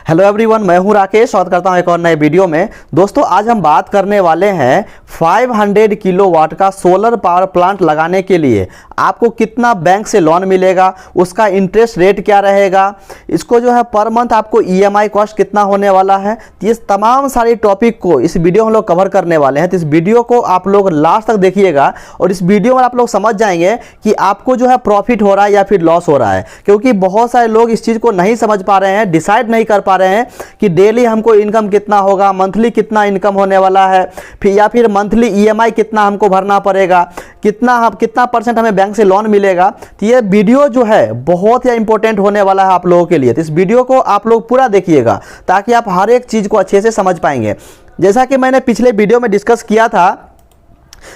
Hello everyone, मैं हूं राकेश। स्वागत करता हूं एक और नए वीडियो में। दोस्तों, आज हम बात करने वाले हैं 500 किलोवाट का सोलर पावर प्लांट लगाने के लिए आपको कितना बैंक से लोन मिलेगा, उसका इंटरेस्ट रेट क्या रहेगा, इसको जो है पर मंथ आपको ईएमआई कॉस्ट कितना होने वाला है। ये तमाम सारी टॉपिक को इस वीडियो में हम लोग कवर करने वाले हैं। तो इस वीडियो को आप लोग लास्ट तक देखिएगा और इस वीडियो में आप लोग समझ जाएंगे कि आपको जो है प्रॉफिट हो रहा है या फिर लॉस हो रहा है। क्योंकि बहुत सारे लोग इस चीज़ को नहीं समझ पा रहे हैं, डिसाइड नहीं कर पा रहे हैं कि डेली हमको इनकम कितना होगा, मंथली कितना इनकम होने वाला है, फिर या फिर मंथली ईएमआई कितना हमको भरना पड़ेगा, कितना परसेंट हमें बैंक से लोन मिलेगा। तो ये वीडियो जो है बहुत ही इंपॉर्टेंट होने वाला है आप लोगों के लिए। तो इस वीडियो को आप लोग पूरा देखिएगा ताकि आप हर एक चीज़ को अच्छे से समझ पाएंगे। जैसा कि मैंने पिछले वीडियो में डिस्कस किया था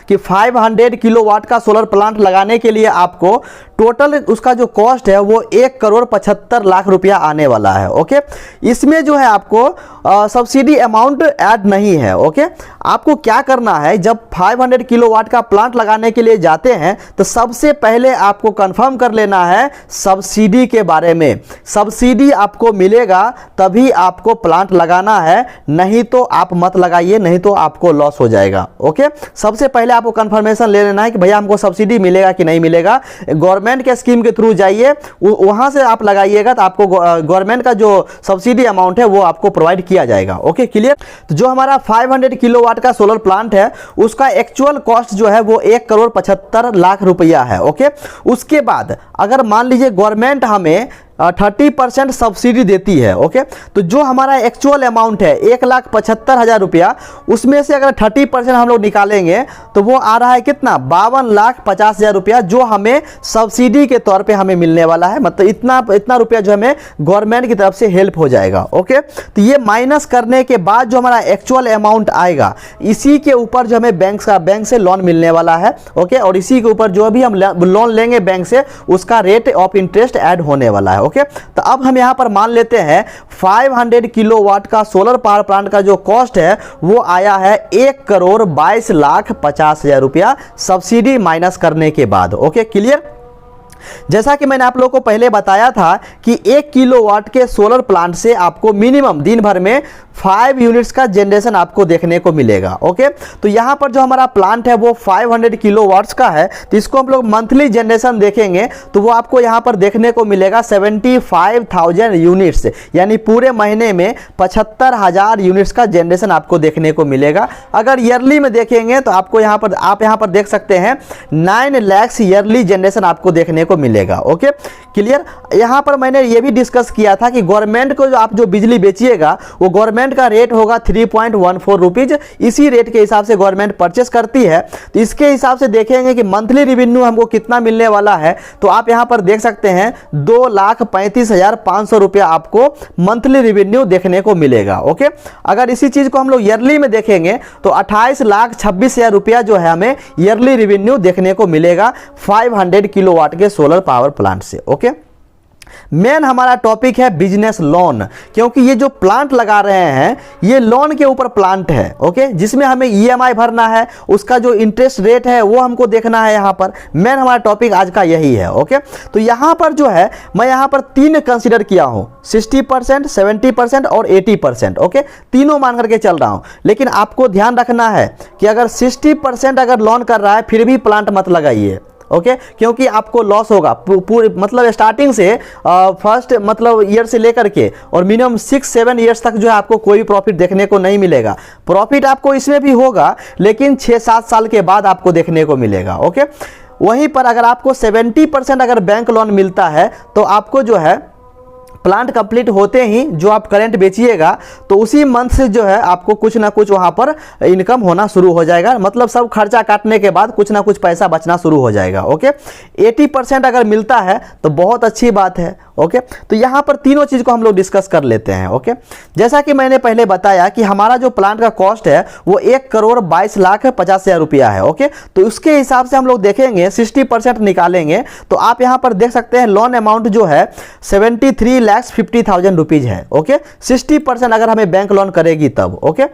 कि 500 किलोवाट का सोलर प्लांट लगाने के लिए आपको टोटल उसका जो कॉस्ट है वो 1,75,00,000 रुपया आने वाला है। ओके, इसमें जो है आपको सब्सिडी अमाउंट ऐड नहीं है। ओके, आपको क्या करना है, जब 500 किलोवाट का प्लांट लगाने के लिए जाते हैं तो सबसे पहले आपको कंफर्म कर लेना है सब्सिडी के बारे में। सब्सिडी आपको मिलेगा तभी आपको प्लांट लगाना है, नहीं तो आप मत लगाइए, नहीं तो आपको लॉस हो जाएगा। ओके, सबसे पहले आपको कंफर्मेशन ले लेना है कि भैया हमको सब्सिडी मिलेगा कि नहीं मिलेगा। गवर्नमेंट के स्कीम के थ्रू जाइए, वहां से आप लगाइएगा तो आपको गवर्नमेंट का जो सब्सिडी अमाउंट है वो आपको प्रोवाइड किया जाएगा। Okay, clear. तो जो हमारा 500 किलोवाट का सोलर प्लांट है उसका एक्चुअल कॉस्ट जो है वो 1,75,00,000 रुपया है। ओके, उसके बाद अगर मान लीजिए गवर्नमेंट हमें 30% सब्सिडी देती है। ओके, तो जो हमारा एक्चुअल अमाउंट है 1,75,000 रुपया, उसमें से अगर 30% हम लोग निकालेंगे तो वो आ रहा है कितना, 52,50,000 रुपया, जो हमें सब्सिडी के तौर पे हमें मिलने वाला है। मतलब इतना रुपया जो हमें गवर्नमेंट की तरफ से हेल्प हो जाएगा। ओके, तो ये माइनस करने के बाद जो हमारा एक्चुअल अमाउंट आएगा, इसी के ऊपर जो हमें बैंक से लोन मिलने वाला है। ओके, और इसी के ऊपर जो भी हम लोन लेंगे बैंक से, उसका रेट ऑफ इंटरेस्ट ऐड होने वाला है। ओके, तो अब हम यहां पर मान लेते हैं 500 किलोवाट का सोलर पावर प्लांट का जो कॉस्ट है वो आया है 1,22,50,000 रुपया सब्सिडी माइनस करने के बाद। Okay, clear. जैसा कि मैंने आप लोगों को पहले बताया था कि 1 किलोवाट के सोलर प्लांट से आपको मिनिमम दिन भर में 5 यूनिट्स का जनरेशन आपको देखने को मिलेगा। ओके, तो यहां पर जो हमारा प्लांट है वो 500 किलोवाट्स का है, तो इसको हम लोग मंथली जनरेशन देखेंगे तो वो आपको यहां पर देखने को मिलेगा 75,000 यूनिट्स, यानी पूरे महीने में 75,000 यूनिट्स का जनरेशन आपको देखने को मिलेगा। अगर ईयरली में देखेंगे तो आपको आप यहां पर देख सकते हैं 9 लाख ईयरली जनरेशन आपको देखने को मिलेगा। Okay, clear. यहां पर मैंने ये भी डिस्कस किया था कि गवर्नमेंट को आप जो बिजली बेचिएगा वो गवर्नमेंट का रेट होगा 3.14 रुपीज। इसी रेट के हिसाब से गवर्नमेंट परचेस करती है। तो इसके हिसाब से देखेंगे कि मंथली रेवेन्यू हमको कितना मिलने वाला है, तो आप यहां पर देख सकते हैं 2,35,500 रुपया आपको मंथली रेवेन्यू देखने को मिलेगा। ओके, अगर इसी चीज को हम लोग ईयरली में देखेंगे तो 28,26,000 रुपया जो है हमें ईयरली रेवेन्यू देखने को मिलेगा 500 किलोवाट के सोलर पावर प्लांट से। ओके, मेन हमारा टॉपिक है बिजनेस लोन, क्योंकि ये जो प्लांट लगा रहे हैं ये लोन के ऊपर प्लांट है। ओके, जिसमें हमें ईएमआई भरना है, उसका जो इंटरेस्ट रेट है वो हमको देखना है। यहाँ पर मेन हमारा टॉपिक आज का यही है। ओके, तो यहाँ पर जो है मैं यहाँ पर 3 कंसीडर किया हूँ, 60%, 70% और 80%। ओके, तीनों मान करके चल रहा हूँ। लेकिन आपको ध्यान रखना है कि अगर 60% अगर लोन कर रहा है फिर भी प्लांट मत लगाइए। ओके, क्योंकि आपको लॉस होगा पूरे, मतलब स्टार्टिंग से फर्स्ट मतलब ईयर से लेकर के और मिनिमम 6-7 ईयर्स तक जो है आपको कोई प्रॉफिट देखने को नहीं मिलेगा। प्रॉफिट आपको इसमें भी होगा लेकिन 6-7 साल के बाद आपको देखने को मिलेगा। ओके, वहीं पर अगर आपको 70% अगर बैंक लोन मिलता है तो आपको जो है प्लांट कंप्लीट होते ही जो आप करंट बेचिएगा तो उसी मंथ से जो है आपको कुछ ना कुछ वहाँ पर इनकम होना शुरू हो जाएगा। मतलब सब खर्चा काटने के बाद कुछ ना कुछ पैसा बचना शुरू हो जाएगा। ओके, 80% अगर मिलता है तो बहुत अच्छी बात है। ओके, तो यहाँ पर तीनों चीज़ को हम लोग डिस्कस कर लेते हैं। ओके, जैसा कि मैंने पहले बताया कि हमारा जो प्लांट का कॉस्ट है वो 1,22,50,000 रुपया है। ओके, तो उसके हिसाब से हम लोग देखेंगे 60% निकालेंगे तो आप यहाँ पर देख सकते हैं लोन अमाउंट जो है 73,50,000 रुपीज है। ओके, 60% अगर हमें बैंक लोन करेगी तब। ओके,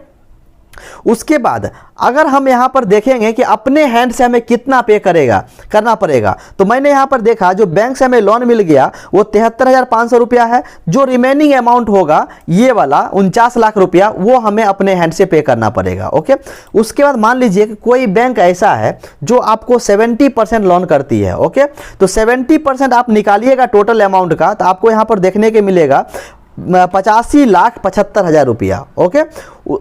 उसके बाद अगर हम यहाँ पर देखेंगे कि अपने हैंड से हमें कितना पे करना पड़ेगा, तो मैंने यहाँ पर देखा जो बैंक से हमें लोन मिल गया वो 73,500 रुपया है। जो रिमेनिंग अमाउंट होगा ये वाला 49 लाख रुपया, वो हमें अपने हैंड से पे करना पड़ेगा। ओके, उसके बाद मान लीजिए कि कोई बैंक ऐसा है जो आपको 70% लोन करती है। ओके, तो 70% आप निकालिएगा टोटल अमाउंट का, तो आपको यहाँ पर देखने के मिलेगा 85,75,000 रुपया। ओके,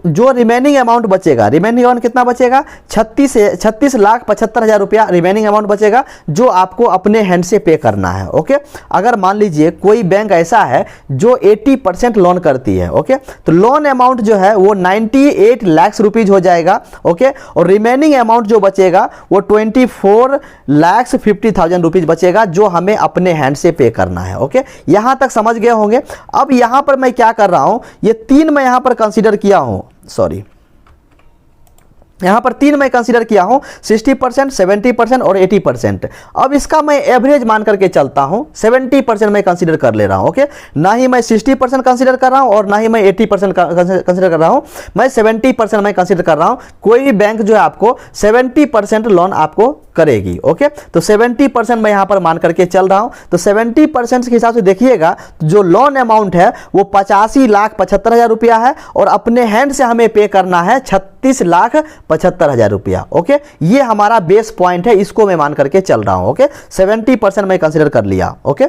जो रिमेनिंग अमाउंट बचेगा, रिमेनिंग अमाउंट कितना बचेगा, 36,75,000 रुपया रिमेनिंग अमाउंट बचेगा जो आपको अपने हैंड से पे करना है। ओके, अगर मान लीजिए कोई बैंक ऐसा है जो 80% लोन करती है, ओके, तो लोन अमाउंट जो है वो 98 लाख रुपीज हो जाएगा। ओके, और रिमेनिंग अमाउंट जो बचेगा वो 24,50,000 रुपीज बचेगा जो हमें अपने हैंड से पे करना है। ओके, यहां तक समझ गए होंगे। अब यहां पर मैं क्या कर रहा हूं, ये 3 मैं यहां पर कंसीडर किया हूं, सॉरी यहां पर 3 मैं कंसीडर किया हूं, 60%, 70% और 80%। अब इसका मैं एवरेज मान करके चलता हूं, 70% मैं कंसीडर कर ले रहा हूं। ओके, ना ही मैं 60% कंसीडर कर रहा हूं और ना ही मैं 80% कंसीडर कर रहा हूं, मैं 70% मैं कंसीडर कर रहा हूं। कोई भी बैंक जो है आपको 70% लोन आपको करेगी। ओके, तो 70% मैं यहां पर मान करके चल रहा हूं। तो 70% के हिसाब से देखिएगा जो लोन अमाउंट है वो 85,75,000 रुपया है और अपने हैंड से हमें पे करना है 36,75,000 रुपया। ओके, ये हमारा बेस पॉइंट है, इसको मैं मान करके चल रहा हूं। ओके, 70% मैं कंसीडर कर लिया। ओके,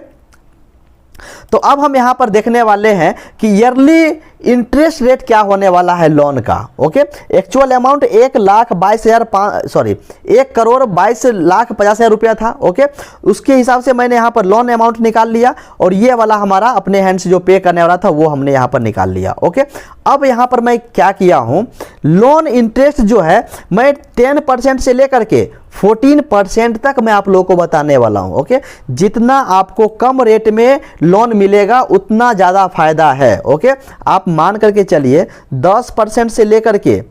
तो अब हम यहां पर देखने वाले हैं कि ईयरली इंटरेस्ट रेट क्या होने वाला है लोन का। ओके, एक्चुअल अमाउंट 1,22,50,000 रुपया था। ओके, उसके हिसाब से मैंने यहां पर लोन अमाउंट निकाल लिया और ये वाला हमारा अपने हैंड से जो पे करने वाला था वो हमने यहां पर निकाल लिया। ओके, अब यहां पर मैं क्या किया हूं, लोन इंटरेस्ट जो है मैं 10% से लेकर के 14% तक मैं आप लोगों को बताने वाला हूं। ओके, जितना आपको कम रेट में लोन मिलेगा उतना ज़्यादा फायदा है। ओके, आप मान करके चलिए 10% से लेकर के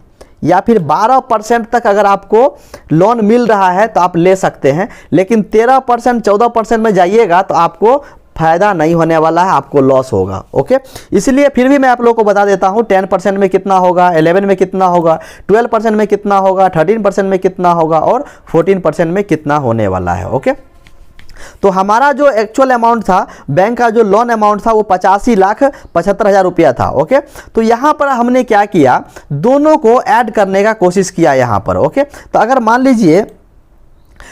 या फिर 12% तक अगर आपको लोन मिल रहा है तो आप ले सकते हैं, लेकिन 13%, 14% में जाइएगा तो आपको फायदा नहीं होने वाला है, आपको लॉस होगा। ओके, इसलिए फिर भी मैं आप लोगों को बता देता हूं 10% में कितना होगा, 11 में कितना होगा, 12% में कितना होगा, 13% में कितना होगा और 14% में कितना होने वाला है। ओके, तो हमारा जो एक्चुअल अमाउंट था बैंक का जो लोन अमाउंट था वो 85,75,000 रुपया था। ओके, तो यहां पर हमने क्या किया, दोनों को ऐड करने का कोशिश किया यहां पर। ओके, तो अगर मान लीजिए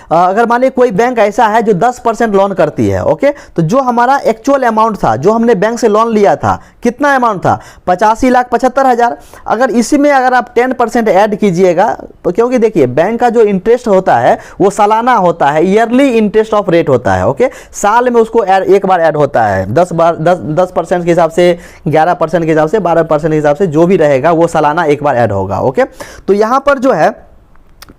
कोई बैंक ऐसा है जो 10% लोन करती है। ओके, तो जो हमारा एक्चुअल अमाउंट था, जो हमने बैंक से लोन लिया था, कितना अमाउंट था, 85,75,000। अगर इसी में अगर आप 10% ऐड कीजिएगा तो, क्योंकि देखिए बैंक का जो इंटरेस्ट होता है वो सालाना होता है, ईयरली इंटरेस्ट ऑफ रेट होता है। ओके, साल में उसको एक बार ऐड होता है, 10% के हिसाब से, 11% के हिसाब से, 12% के हिसाब से, जो भी रहेगा वो सालाना एक बार ऐड होगा। ओके, तो यहाँ पर जो है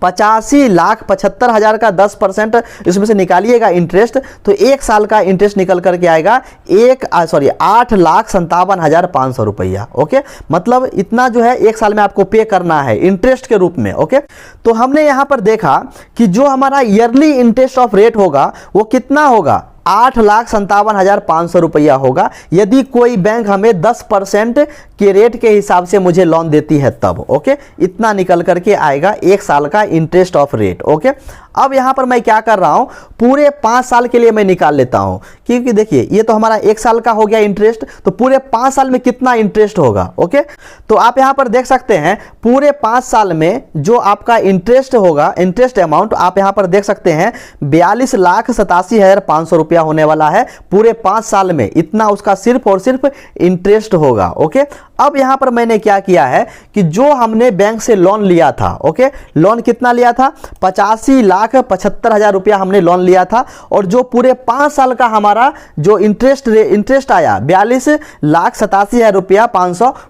85,75,000 का 10% इसमें से निकालिएगा इंटरेस्ट, तो एक साल का इंटरेस्ट निकल करके आएगा 8,57,500 रुपया। ओके, मतलब इतना जो है एक साल में आपको पे करना है इंटरेस्ट के रूप में। ओके, तो हमने यहां पर देखा कि जो हमारा ईयरली इंटरेस्ट ऑफ रेट होगा वो कितना होगा, 8,57,500 रुपया होगा, यदि कोई बैंक हमें 10% के रेट के हिसाब से मुझे लोन देती है तब। ओके, इतना निकल करके आएगा एक साल का इंटरेस्ट ऑफ रेट। ओके, अब यहां पर मैं क्या कर रहा हूं, पूरे 5 साल के लिए मैं निकाल लेता हूं, क्योंकि देखिए ये तो हमारा एक साल का हो गया इंटरेस्ट, तो पूरे 5 साल में कितना इंटरेस्ट होगा। ओके, तो आप यहां पर देख सकते हैं पूरे 5 साल में जो आपका इंटरेस्ट होगा, इंटरेस्ट अमाउंट आप यहां पर देख सकते हैं 42,87,500 रुपया होने वाला है पूरे 5 साल में, इतना उसका सिर्फ और सिर्फ इंटरेस्ट होगा। ओके, अब यहां पर मैंने क्या किया है कि जो हमने बैंक से लोन लिया था, ओके, लोन कितना लिया था, 85,75,000 रुपया हमने लोन लिया था, और जो पूरे 5 साल का हमारा जो इंटरेस्ट आया 42,87,500 रुपया,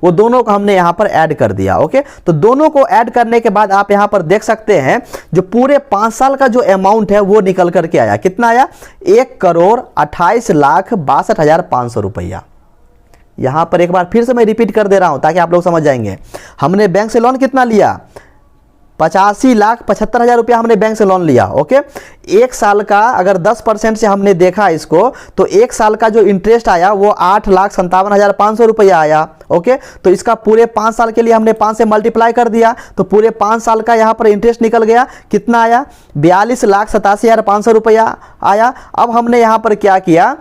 वो दोनों को हमने यहां पर ऐड कर दिया। ओके, तो दोनों को ऐड करने के बाद आप यहां पर देख सकते हैं जो पूरे 5 साल का जो अमाउंट है वो निकल करके आया, कितना आया, 1,28,62,500 रुपया। यहां पर एक बार फिर से मैं रिपीट कर दे रहा हूं ताकि आप लोग समझ जाएंगे। हमने बैंक से लोन कितना लिया, 85,75,000 रुपया हमने बैंक से लोन लिया। ओके, एक साल का अगर 10% से हमने देखा इसको, तो एक साल का जो इंटरेस्ट आया वो 8,57,500 रुपया आया। ओके, तो इसका पूरे 5 साल के लिए हमने 5 से मल्टीप्लाई कर दिया, तो पूरे 5 साल का यहाँ पर इंटरेस्ट निकल गया। कितना आया? 42,87,500 रुपया आया। अब हमने यहाँ पर क्या किया,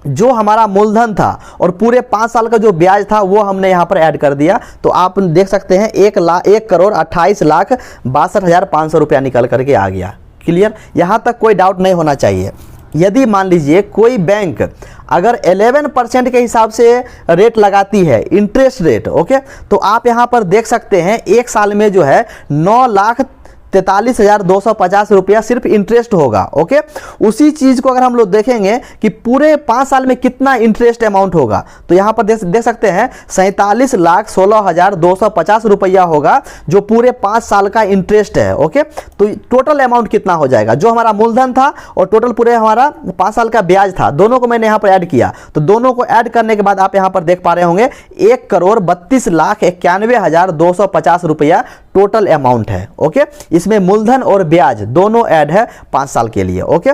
जो हमारा मूलधन था और पूरे 5 साल का जो ब्याज था वो हमने यहाँ पर ऐड कर दिया। तो आप देख सकते हैं 1,28,62,500 रुपया निकल करके आ गया। क्लियर? यहाँ तक कोई डाउट नहीं होना चाहिए। यदि मान लीजिए कोई बैंक अगर 11% के हिसाब से रेट लगाती है, इंटरेस्ट रेट, ओके, तो आप यहाँ पर देख सकते हैं एक साल में जो है 9,43,250 रुपया सिर्फ इंटरेस्ट होगा। ओके, उसी चीज को अगर हम लोग देखेंगे कि पूरे 5 साल में कितना इंटरेस्ट अमाउंट होगा, तो यहां पर देख सकते हैं 47,16,250 रुपया होगा जो पूरे 5 साल का इंटरेस्ट है। ओके, तो टोटल अमाउंट कितना हो जाएगा? जो हमारा मूलधन था और टोटल पूरे हमारा 5 साल का ब्याज था, दोनों को मैंने यहां पर ऐड किया। तो दोनों को ऐड करने के बाद आप यहां पर देख पा रहे होंगे 1,32,91,250 रुपया टोटल अमाउंट है। ओके, इसमें मूलधन और ब्याज दोनों ऐड है 5 साल के लिए। ओके,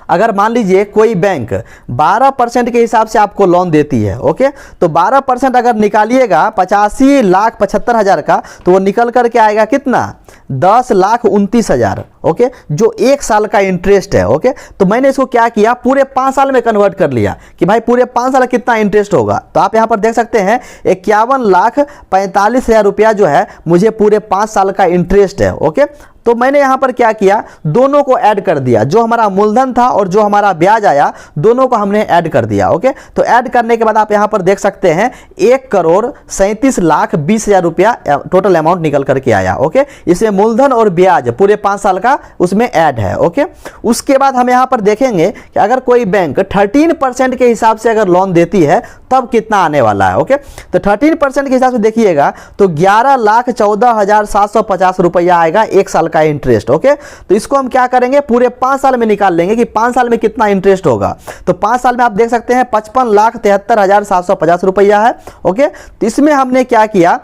अगर मान लीजिए कोई बैंक 12% के हिसाब से आपको लोन देती है, ओके, तो 12% अगर निकालिएगा 85,75,000 का, तो वो निकल करके आएगा कितना? 10,29,000। ओके, जो एक साल का इंटरेस्ट है। ओके, तो मैंने इसको क्या किया, पूरे 5 साल में कन्वर्ट कर लिया कि भाई पूरे 5 साल कितना इंटरेस्ट होगा। तो आप यहां पर देख सकते हैं 51,45,000 रुपया जो है मुझे पूरे 5 साल का इंटरेस्ट है। ओके, तो मैंने यहां पर क्या किया, दोनों को ऐड कर दिया, जो हमारा मूलधन था और जो हमारा ब्याज आया दोनों को हमने ऐड कर दिया। ओके, तो ऐड करने के बाद आप यहां पर देख सकते हैं 1,37,20,000 रुपया टोटल अमाउंट निकल करके आया। ओके, इसमें मूलधन और ब्याज पूरे 5 साल का उसमें ऐड है। ओके, उसके बाद हम यहां पर देखेंगे कि अगर कोई बैंक 13% के हिसाब से अगर लोन देती है तब कितना आने वाला है। ओके, तो 13% के हिसाब से देखिएगा तो 11,14,750 रुपया आएगा एक साल का इंटरेस्ट। ओके, तो इसको हम क्या करेंगे, पूरे 5 साल में निकाल लेंगे कि 5 साल में कितना इंटरेस्ट होगा। तो 5 साल में आप देख सकते हैं 55,73,750 रुपया है। ओके, तो इसमें हमने क्या किया,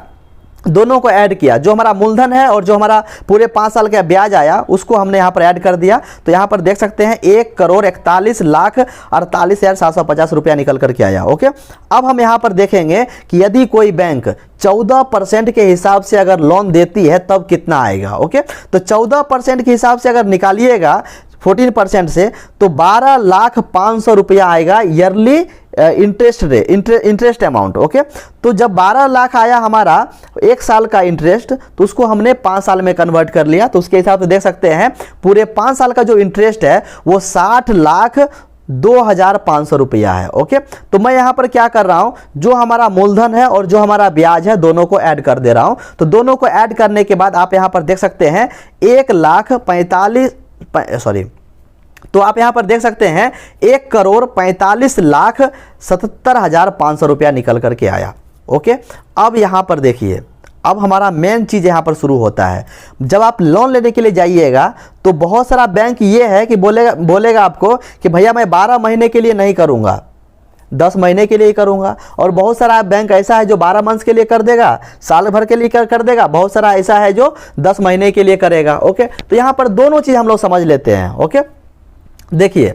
दोनों को ऐड किया, जो हमारा मूलधन है और जो हमारा पूरे 5 साल का ब्याज आया उसको हमने यहाँ पर ऐड कर दिया। तो यहाँ पर देख सकते हैं 1,41,48,750 रुपया निकल करके आया। ओके, अब हम यहाँ पर देखेंगे कि यदि कोई बैंक 14% के हिसाब से अगर लोन देती है तब कितना आएगा। ओके, तो 14% के हिसाब से अगर निकालिएगा 14% से, तो 12,05,000 रुपया आएगा ईयरली इंटरेस्ट अमाउंट। ओके, तो जब 12 लाख आया हमारा एक साल का इंटरेस्ट, तो उसको हमने 5 साल में कन्वर्ट कर लिया। तो उसके हिसाब से देख सकते हैं पूरे 5 साल का जो इंटरेस्ट है वो 60,02,500 रुपया है। ओके, तो मैं यहां पर क्या कर रहा हूं, जो हमारा मूलधन है और जो हमारा ब्याज है दोनों को ऐड कर दे रहा हूं। तो दोनों को ऐड करने के बाद आप यहां पर देख सकते हैं 1,45,000 तो आप यहां पर देख सकते हैं 1,45,77,500 रुपया निकल करके आया। ओके, अब यहां पर देखिए, अब हमारा मेन चीज यहां पर शुरू होता है। जब आप लोन लेने के लिए जाइएगा तो बहुत सारा बैंक ये है कि बोलेगा आपको कि भैया मैं 12 महीने के लिए नहीं करूंगा, 10 महीने के लिए करूंगा। और बहुत सारा बैंक ऐसा है जो 12 मंथ के लिए कर देगा, साल भर के लिए कर देगा। बहुत सारा ऐसा है जो 10 महीने के लिए करेगा। ओके, तो यहां पर दोनों चीज हम लोग समझ लेते हैं। ओके, देखिए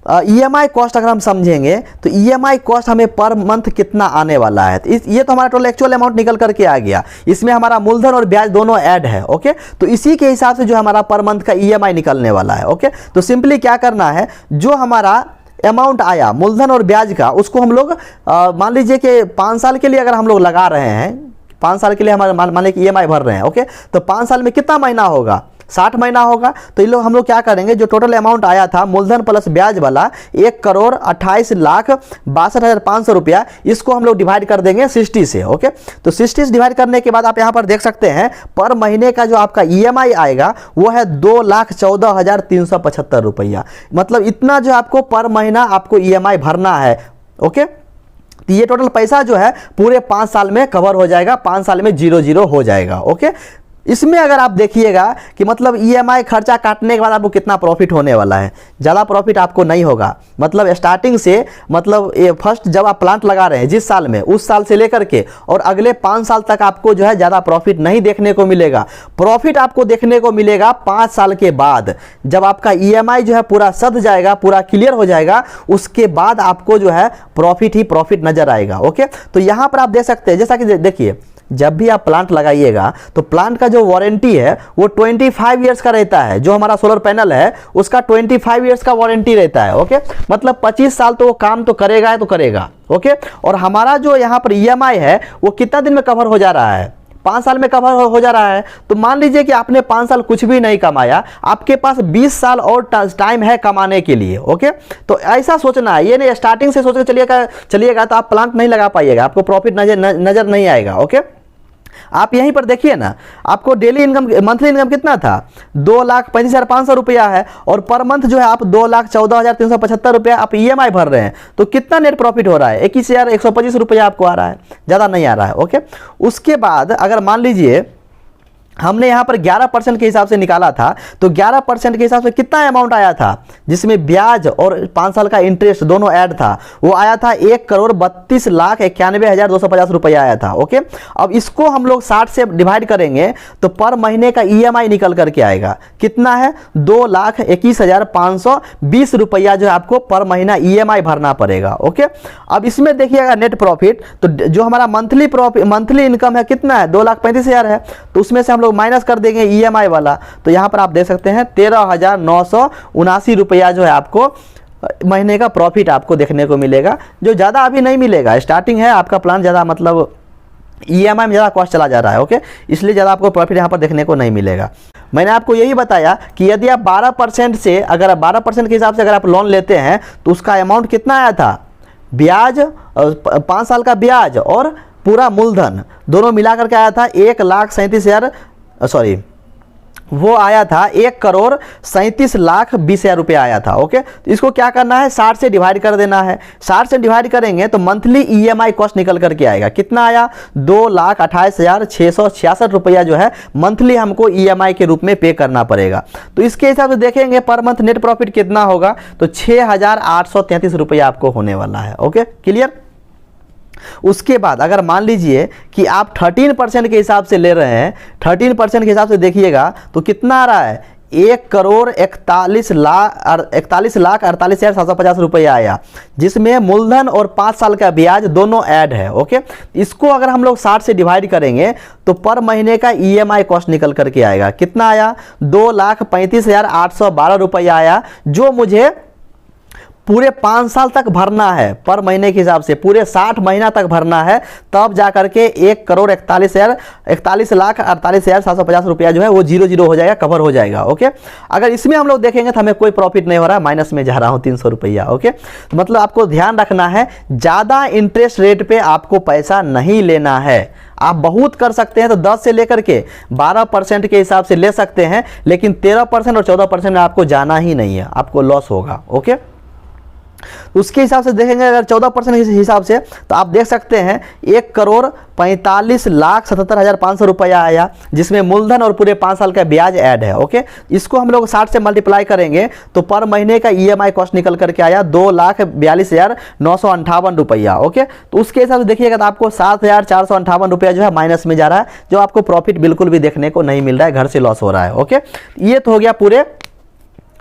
EMI कॉस्ट अगर हम समझेंगे तो EMI कॉस्ट हमें पर मंथ कितना आने वाला है। ये तो हमारा टोटल एक्चुअल अमाउंट निकल करके आ गया, इसमें हमारा मूलधन और ब्याज दोनों ऐड है। ओके, तो इसी के हिसाब से जो हमारा पर मंथ का EMI निकलने वाला है। ओके, तो सिंपली क्या करना है, जो हमारा अमाउंट आया मूलधन और ब्याज का उसको हम लोग मान लीजिए कि 5 साल के लिए अगर हम लोग लगा रहे हैं, 5 साल के लिए हमारे मान लीजिए EMI भर रहे हैं। ओके, तो 5 साल में कितना महीना होगा, 60 महीना होगा। तो ये लोग हम लोग क्या करेंगे, जो टोटल अमाउंट आया था मूलधन प्लस ब्याज वाला 1,28,62,500 रुपया, इसको हम लोग डिवाइड कर देंगे 60 से। ओके, तो 60 से डिवाइड करने के बाद आप यहां पर देख सकते हैं पर महीने का जो आपका EMI आएगा वो है 2,14,375 रुपया। मतलब इतना जो आपको पर महीना आपको EMI भरना है। ओके, तो ये टोटल पैसा जो है पूरे 5 साल में कवर हो जाएगा, 5 साल में 0 हो जाएगा। ओके, इसमें अगर आप देखिएगा कि मतलब ईएमआई खर्चा काटने के बाद आपको कितना प्रॉफिट होने वाला है, ज़्यादा प्रॉफिट आपको नहीं होगा। मतलब स्टार्टिंग से मतलब ये फर्स्ट जब आप प्लांट लगा रहे हैं जिस साल में, उस साल से लेकर के और अगले 5 साल तक आपको जो है ज़्यादा प्रॉफिट नहीं देखने को मिलेगा। प्रॉफिट आपको देखने को मिलेगा 5 साल के बाद, जब आपका ईएमआई जो है पूरा सध जाएगा, पूरा क्लियर हो जाएगा, उसके बाद आपको जो है प्रॉफिट ही प्रॉफिट नजर आएगा। ओके, तो यहाँ पर आप देख सकते हैं, जैसा कि देखिए जब भी आप प्लांट लगाइएगा तो प्लांट का जो वारंटी है वो 25 ईयर्स का रहता है। जो हमारा सोलर पैनल है उसका 25 ईयर्स का वारंटी रहता है। ओके, मतलब 25 साल तो वो काम तो करेगा तो करेगा। ओके, और हमारा जो यहाँ पर ईएमआई है वो कितना दिन में कवर हो जा रहा है, 5 साल में कवर हो जा रहा है। तो मान लीजिए कि आपने 5 साल कुछ भी नहीं कमाया, आपके पास 20 साल और टाइम है कमाने के लिए। ओके, तो ऐसा सोचना है, ये नहीं स्टार्टिंग से सोच के चलिएगा तो आप प्लांट नहीं लगा पाइएगा, आपको प्रॉफिट नजर नहीं आएगा। ओके, आप यहीं पर देखिए ना, आपको डेली इनकम, मंथली इनकम कितना था, 2,35,500 रुपया है, और पर मंथ जो है आप 2,14,375 रुपया आप ईएमआई भर रहे हैं। तो कितना नेट प्रॉफिट हो रहा है, 21,125 रुपया आपको आ रहा है, ज़्यादा नहीं आ रहा है। ओके, उसके बाद अगर मान लीजिए हमने यहाँ पर 11% के हिसाब से निकाला था, तो 11% के हिसाब से कितना अमाउंट आया था, जिसमें ब्याज और 5 साल का इंटरेस्ट दोनों ऐड था, वो आया था 1,32,91,250 रुपया आया था। ओके, अब इसको हम लोग 60 से डिवाइड करेंगे तो पर महीने का ईएमआई निकल करके आएगा, कितना है, 2,21,520 रुपया जो है आपको पर महीना ईएमआई भरना पड़ेगा। ओके, अब इसमें देखिएगा नेट प्रॉफिट, तो जो हमारा मंथली इनकम है कितना है, 2,35,000 है, तो उसमें से हम लोग माइनस कर देंगे ईएमआई वाला, तो यहां पर आप देख सकते हैं 13,979 रुपया जो है आपको महीने का प्रॉफिट आपको देखने को मिलेगा, जो ज़्यादा अभी नहीं मिलेगा। स्टार्टिंग है आपका प्लान, ज़्यादा मतलब ईएमआई में ज़्यादा कॉस्ट चला जा रहा है। ओके, इसलिए ज़्यादा आपको प्रॉफिट यहाँ पर देखने को नहीं मिलेगा। मैंने आपको यही बताया कि यदि आप 12% से, अगर 12% के हिसाब से अगर आप लोन लेते हैं तो उसका अमाउंट कितना आया था, ब्याज 5 साल का ब्याज और पूरा मूलधन दोनों मिलाकर के आया था 1,37,000, सॉरी वो आया था 1,37,20,000 रुपया आया था। ओके, तो इसको क्या करना है, 60 से डिवाइड कर देना है। 60 से डिवाइड करेंगे तो मंथली ईएमआई कॉस्ट निकल करके आएगा, कितना आया, 2,28,666 रुपया जो है मंथली हमको ईएमआई के रूप में पे करना पड़ेगा। तो इसके हिसाब से देखेंगे पर मंथ नेट प्रॉफिट कितना होगा, तो 6,833 रुपया आपको होने वाला है। Okay, clear. उसके बाद अगर मान लीजिए कि आप 13% के हिसाब से ले रहे हैं, 13% के हिसाब से देखिएगा तो कितना आ रहा है, 1,41,48,750 रुपया आया, जिसमें मूलधन और 5 साल का ब्याज दोनों ऐड है। ओके, इसको अगर हम लोग 60 से डिवाइड करेंगे तो पर महीने का ईएमआई कॉस्ट निकल करके आएगा, कितना आया, 2,35,812 रुपया आया, जो मुझे पूरे 5 साल तक भरना है, पर महीने के हिसाब से पूरे 60 महीना तक भरना है, तब जा करके 1,41,48,750 रुपया जो है वो 0 हो जाएगा, कवर हो जाएगा। ओके, अगर इसमें हम लोग देखेंगे तो हमें कोई प्रॉफिट नहीं हो रहा है, माइनस में जा रहा हूँ 300 रुपया। ओके, तो मतलब आपको ध्यान रखना है, ज़्यादा इंटरेस्ट रेट पे आपको पैसा नहीं लेना है। आप बहुत कर सकते हैं तो 10 से लेकर के 12% के हिसाब से ले सकते हैं, लेकिन 13% और 14% में आपको जाना ही नहीं है, आपको लॉस होगा। ओके, उसके हिसाब से देखेंगे अगर 14% के हिसाब से तो आप देख सकते हैं 1,45,77,500 रुपया आया, जिसमें मूलधन और पूरे 5 साल का ब्याज ऐड है। ओके, इसको हम लोग 60 से मल्टीप्लाई करेंगे तो पर महीने का ईएमआई कॉस्ट निकल करके आया 2,42,958 रुपया। ओके, तो उसके हिसाब से देखिएगा तो आपको 7,458 रुपया जो है माइनस में जा रहा है, जो आपको प्रॉफिट बिल्कुल भी देखने को नहीं मिल रहा है, घर से लॉस हो रहा है। ओके, ये तो हो गया पूरे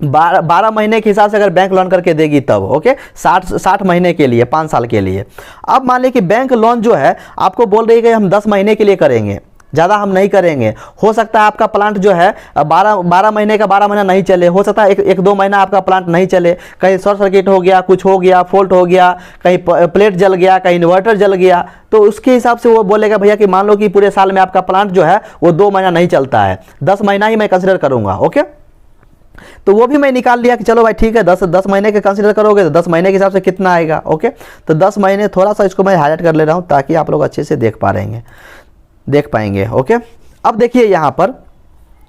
12 महीने के हिसाब से अगर बैंक लोन करके देगी तब। ओके, 60 महीने के लिए, 5 साल के लिए। अब मान लीजिए कि बैंक लोन जो है आपको बोल रही है कि हम 10 महीने के लिए करेंगे, ज़्यादा हम नहीं करेंगे। हो सकता है आपका प्लांट जो है 12 महीने का 12 महीना नहीं चले, हो सकता है 1-2 महीना आपका प्लांट नहीं चले, कहीं शॉर्ट सर्किट हो गया, कुछ हो गया, फॉल्ट हो गया, कहीं प्लेट जल गया, कहीं इन्वर्टर जल गया, तो उसके हिसाब से वो बोलेगा भैया कि मान लो कि पूरे साल में आपका प्लांट जो है वो 2 महीना नहीं चलता है, 10 महीना ही मैं कंसिडर करूँगा। ओके, तो वो भी मैं निकाल लिया कि चलो भाई ठीक है, 10 महीने के कंसीडर करोगे तो 10 महीने के हिसाब से कितना आएगा। ओके, तो 10 महीने, थोड़ा सा इसको मैं हाईलाइट कर ले रहा हूँ ताकि आप लोग अच्छे से देख पाएंगे। ओके, अब देखिए यहाँ पर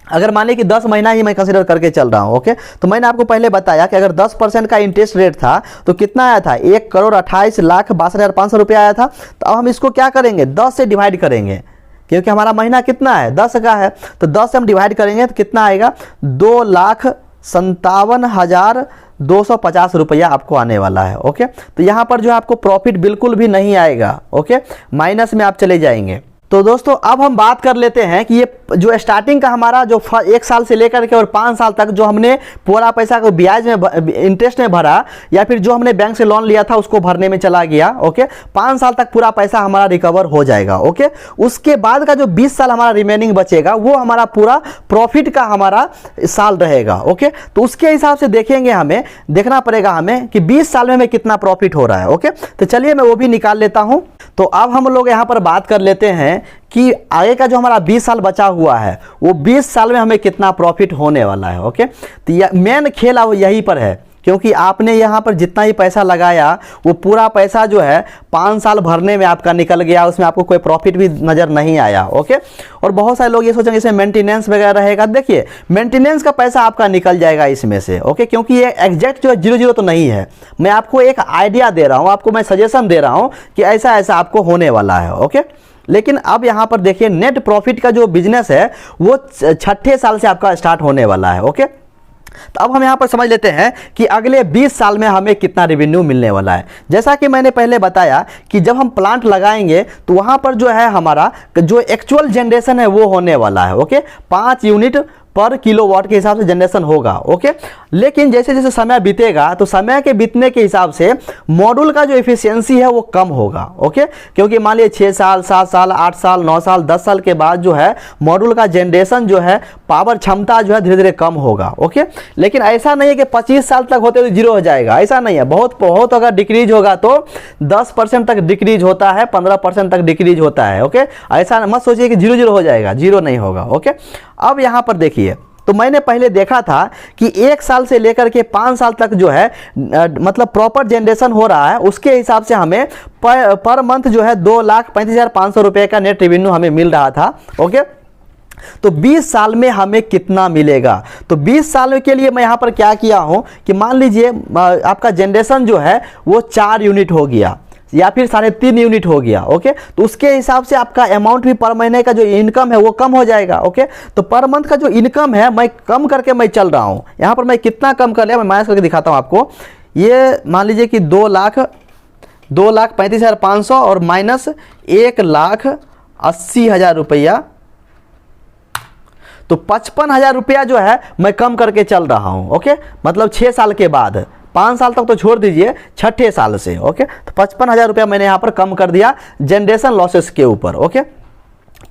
अगर मान लीजिए कि 10 महीना ही मैं कंसीडर करके चल रहा हूँ। ओके, तो मैंने आपको पहले बताया कि अगर 10% का इंटरेस्ट रेट था तो कितना आया था, 1,28,62,500 रुपया आया था। तो अब हम इसको क्या करेंगे, 10 से डिवाइड करेंगे, क्योंकि हमारा महीना कितना है 10 का है, तो 10 से हम डिवाइड करेंगे तो कितना आएगा 2,57,250 रुपया आपको आने वाला है। ओके, तो यहाँ पर जो है आपको प्रॉफिट बिल्कुल भी नहीं आएगा। ओके, माइनस में आप चले जाएंगे। तो दोस्तों अब हम बात कर लेते हैं कि ये जो स्टार्टिंग का हमारा जो 1 साल से लेकर के और 5 साल तक जो हमने पूरा पैसा को ब्याज में इंटरेस्ट में भरा या फिर जो हमने बैंक से लोन लिया था उसको भरने में चला गया। ओके, 5 साल तक पूरा पैसा हमारा रिकवर हो जाएगा। ओके, उसके बाद का जो 20 साल हमारा रिमेनिंग बचेगा वो हमारा पूरा प्रॉफिट का हमारा साल रहेगा। ओके, तो उसके हिसाब से देखेंगे, हमें देखना पड़ेगा हमें कि 20 साल में हमें कितना प्रॉफिट हो रहा है। ओके, तो चलिए मैं वो भी निकाल लेता हूं। तो अब हम लोग यहाँ पर बात कर लेते हैं कि आगे का जो हमारा 20 साल बचा हुआ है वो 20 साल में हमें कितना प्रॉफिट होने वाला है। ओके, तो मेन खेल यहीं पर है, क्योंकि आपने यहाँ पर जितना ही पैसा लगाया वो पूरा पैसा जो है 5 साल भरने में आपका निकल गया, उसमें आपको कोई प्रॉफिट भी नज़र नहीं आया। ओके, और बहुत सारे लोग ये सोचेंगे इसमें मेंटेनेंस वगैरह रहेगा। देखिए मेंटेनेंस का पैसा आपका निकल जाएगा इसमें से। ओके, क्योंकि ये एग्जैक्ट जो है 0-0 तो नहीं है, मैं आपको एक आइडिया दे रहा हूँ, आपको मैं सजेशन दे रहा हूँ कि ऐसा ऐसा आपको होने वाला है। ओके, लेकिन अब यहाँ पर देखिए नेट प्रॉफिट का जो बिजनेस है वो 6ठे साल से आपका स्टार्ट होने वाला है। ओके, तो अब हम यहाँ पर समझ लेते हैं कि अगले 20 साल में हमें कितना रेवेन्यू मिलने वाला है। जैसा कि मैंने पहले बताया कि जब हम प्लांट लगाएंगे तो वहाँ पर जो है हमारा जो एक्चुअल जनरेशन है वो होने वाला है। ओके, 5 यूनिट पर किलोवाट के हिसाब से जनरेशन होगा। ओके, लेकिन जैसे जैसे समय बीतेगा तो समय के बीतने के हिसाब से मॉड्यूल का जो एफिशिएंसी है वो कम होगा। ओके, क्योंकि मान लीजिए 6 साल 7 साल 8 साल 9 साल 10 साल के बाद जो है मॉड्यूल का जनरेशन जो है पावर क्षमता जो है धीरे धीरे कम होगा। ओके, लेकिन ऐसा नहीं है कि 25 साल तक होते तो 0 हो जाएगा, ऐसा नहीं है। बहुत अगर डिक्रीज होगा तो 10% तक डिक्रीज होता है, 15% तक डिक्रीज होता है। ओके, ऐसा मत सोचिए कि 0-0 हो जाएगा, 0 नहीं होगा। ओके, अब यहाँ पर देखिए, तो मैंने पहले देखा था कि 1 साल से लेकर के 5 साल तक जो है मतलब प्रॉपर जनरेशन हो रहा है, उसके हिसाब से हमें पर मंथ जो है 2,35,500 रुपये का नेट रेवेन्यू हमें मिल रहा था। ओके, तो 20 साल में हमें कितना मिलेगा? तो 20 साल के लिए मैं यहाँ पर क्या किया हूँ कि मान लीजिए आपका जनरेशन जो है वो 4 यूनिट हो गया या फिर 3.5 यूनिट हो गया। ओके, तो उसके हिसाब से आपका अमाउंट भी पर महीने का जो इनकम है वो कम हो जाएगा। ओके, तो पर मंथ का जो इनकम है मैं कम करके मैं चल रहा हूँ। यहाँ पर मैं कितना कम कर लिया मैं माइनस करके दिखाता हूँ आपको। ये मान लीजिए कि 2,35,500 और माइनस 1,80,000 रुपया, तो 55,000 रुपया जो है मैं कम करके चल रहा हूँ। ओके, मतलब 6 साल के बाद, 5 साल तक तो छोड़ दीजिए, 6ठे साल से। ओके, तो 55,000 रुपया मैंने यहाँ पर कम कर दिया जनरेशन लॉसेस के ऊपर। ओके,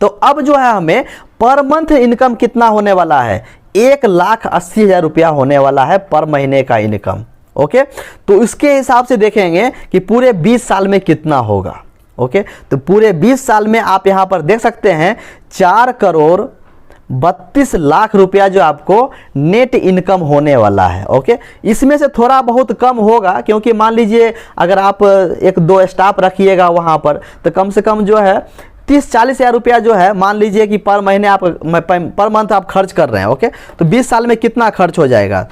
तो अब जो है हमें पर मंथ इनकम कितना होने वाला है? 1,80,000 रुपया होने वाला है पर महीने का इनकम। ओके, तो इसके हिसाब से देखेंगे कि पूरे 20 साल में कितना होगा। ओके, तो पूरे 20 साल में आप यहाँ पर देख सकते हैं 4,32,00,000 रुपया जो आपको नेट इनकम होने वाला है। ओके, इसमें से थोड़ा बहुत कम होगा, क्योंकि मान लीजिए अगर आप 1-2 स्टाफ रखिएगा वहाँ पर तो कम से कम जो है 30-40 हज़ार रुपया जो है मान लीजिए कि पर महीने आप पर मंथ आप खर्च कर रहे हैं। ओके, तो 20 साल में कितना खर्च हो जाएगा?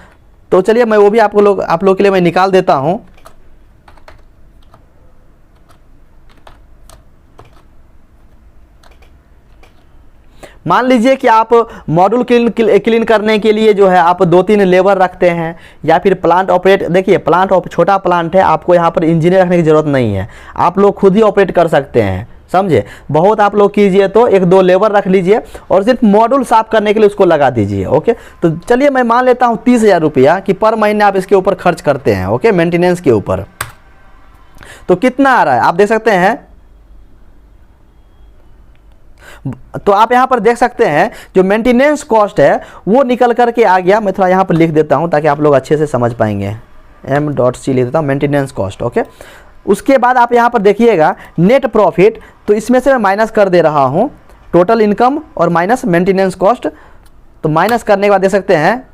तो चलिए मैं वो भी आप लोग के लिए मैं निकाल देता हूँ। मान लीजिए कि आप मॉड्यूल क्लीन करने के लिए जो है आप 2-3 लेबर रखते हैं, या फिर प्लांट ऑपरेट, देखिए प्लांट छोटा प्लांट है, आपको यहाँ पर इंजीनियर रखने की ज़रूरत नहीं है, आप लोग खुद ही ऑपरेट कर सकते हैं। समझे? बहुत आप लोग कीजिए तो 1-2 लेबर रख लीजिए और सिर्फ मॉड्यूल साफ करने के लिए उसको लगा दीजिए। ओके, तो चलिए मैं मान लेता हूँ 30,000 रुपया कि पर महीने आप इसके ऊपर खर्च करते हैं। ओके, मेंटेनेंस के ऊपर तो कितना आ रहा है आप देख सकते हैं। तो आप यहाँ पर देख सकते हैं जो मेंटेनेंस कॉस्ट है वो निकल करके आ गया। मैं थोड़ा यहाँ पर लिख देता हूँ ताकि आप लोग अच्छे से समझ पाएंगे। M.C लिख देता हूँ, मेंटेनेंस कॉस्ट। ओके, उसके बाद आप यहाँ पर देखिएगा नेट प्रॉफिट, तो इसमें से मैं माइनस कर दे रहा हूँ टोटल इनकम और माइनस मेंटेनेंस कॉस्ट। तो माइनस करने के बाद देख सकते हैं,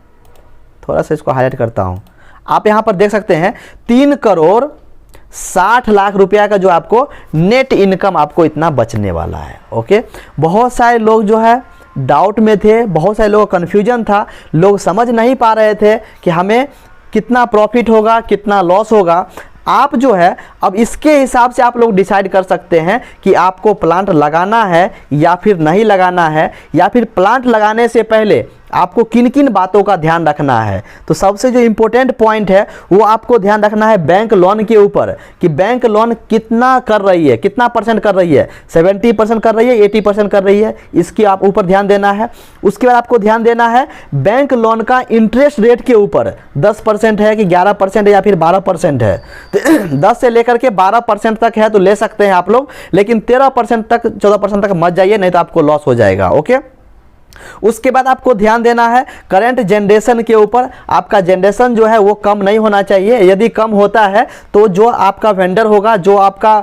थोड़ा सा इसको हाईलाइट करता हूँ, आप यहाँ पर देख सकते हैं 3,60,00,000 रुपया का जो आपको नेट इनकम आपको इतना बचने वाला है। ओके, बहुत सारे लोग जो है डाउट में थे, बहुत सारे लोगों को कन्फ्यूजन था, लोग समझ नहीं पा रहे थे कि हमें कितना प्रॉफिट होगा कितना लॉस होगा। आप जो है अब इसके हिसाब से आप लोग डिसाइड कर सकते हैं कि आपको प्लांट लगाना है या फिर नहीं लगाना है, या फिर प्लांट लगाने से पहले आपको किन किन बातों का ध्यान रखना है। तो सबसे जो इम्पोर्टेंट पॉइंट है वो आपको ध्यान रखना है बैंक लोन के ऊपर, कि बैंक लोन कितना कर रही है, कितना परसेंट कर रही है, 70% कर रही है, 80% कर रही है, इसकी आप ऊपर ध्यान देना है। उसके बाद आपको ध्यान देना है बैंक लोन का इंटरेस्ट रेट के ऊपर, 10% है कि 11% है या फिर 12% है। तो 10 से लेकर के 12% तक है तो ले सकते हैं आप लोग, लेकिन 13% तक 14% तक मत जाइए, नहीं तो आपको लॉस हो जाएगा। ओके, उसके बाद आपको ध्यान देना है करंट जनरेशन के ऊपर। आपका जनरेशन जो है वो कम नहीं होना चाहिए, यदि कम होता है तो जो आपका वेंडर होगा, जो आपका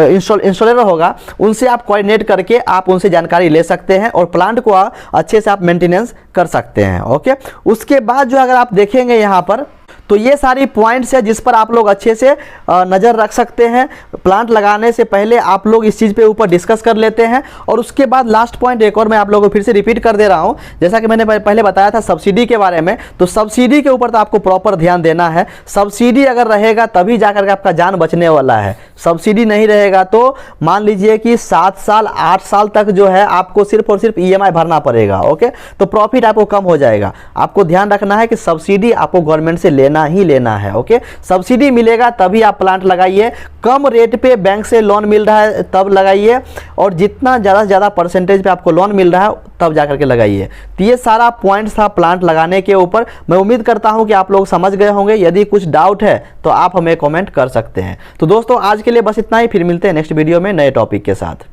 इंस्टॉलर होगा, उनसे आप कोऑर्डिनेट करके आप उनसे जानकारी ले सकते हैं और प्लांट को अच्छे से आप मेंटेनेंस कर सकते हैं। ओके, उसके बाद जो अगर आप देखेंगे यहाँ पर, तो ये सारी पॉइंट्स है जिस पर आप लोग अच्छे से नज़र रख सकते हैं। प्लांट लगाने से पहले आप लोग इस चीज़ पे ऊपर डिस्कस कर लेते हैं। और उसके बाद लास्ट पॉइंट एक और मैं आप लोगों को फिर से रिपीट कर दे रहा हूं, जैसा कि मैंने पहले बताया था सब्सिडी के बारे में। तो सब्सिडी के ऊपर तो आपको प्रॉपर ध्यान देना है। सब्सिडी अगर रहेगा तभी जाकर के आपका जान बचने वाला है। सब्सिडी नहीं रहेगा तो मान लीजिए कि 7 साल 8 साल तक जो है आपको सिर्फ और सिर्फ EMI भरना पड़ेगा। ओके, तो प्रॉफिट आपको कम हो जाएगा। आपको ध्यान रखना है कि सब्सिडी आपको गवर्नमेंट से लेना ही लेना है। ओके, सब्सिडी मिलेगा तभी आप प्लांट लगाइए, कम रेट पे बैंक से लोन मिल रहा है तब लगाइए, और जितना ज़्यादा से ज़्यादा परसेंटेज पे आपको लोन मिल रहा है तब जाकर के लगाइए। तो ये सारा पॉइंट्स था प्लांट लगाने के ऊपर। मैं उम्मीद करता हूं कि आप लोग समझ गए होंगे। यदि कुछ डाउट है तो आप हमें कमेंट कर सकते हैं। तो दोस्तों आज के लिए बस इतना ही, फिर मिलते हैं नेक्स्ट वीडियो में नए टॉपिक के साथ।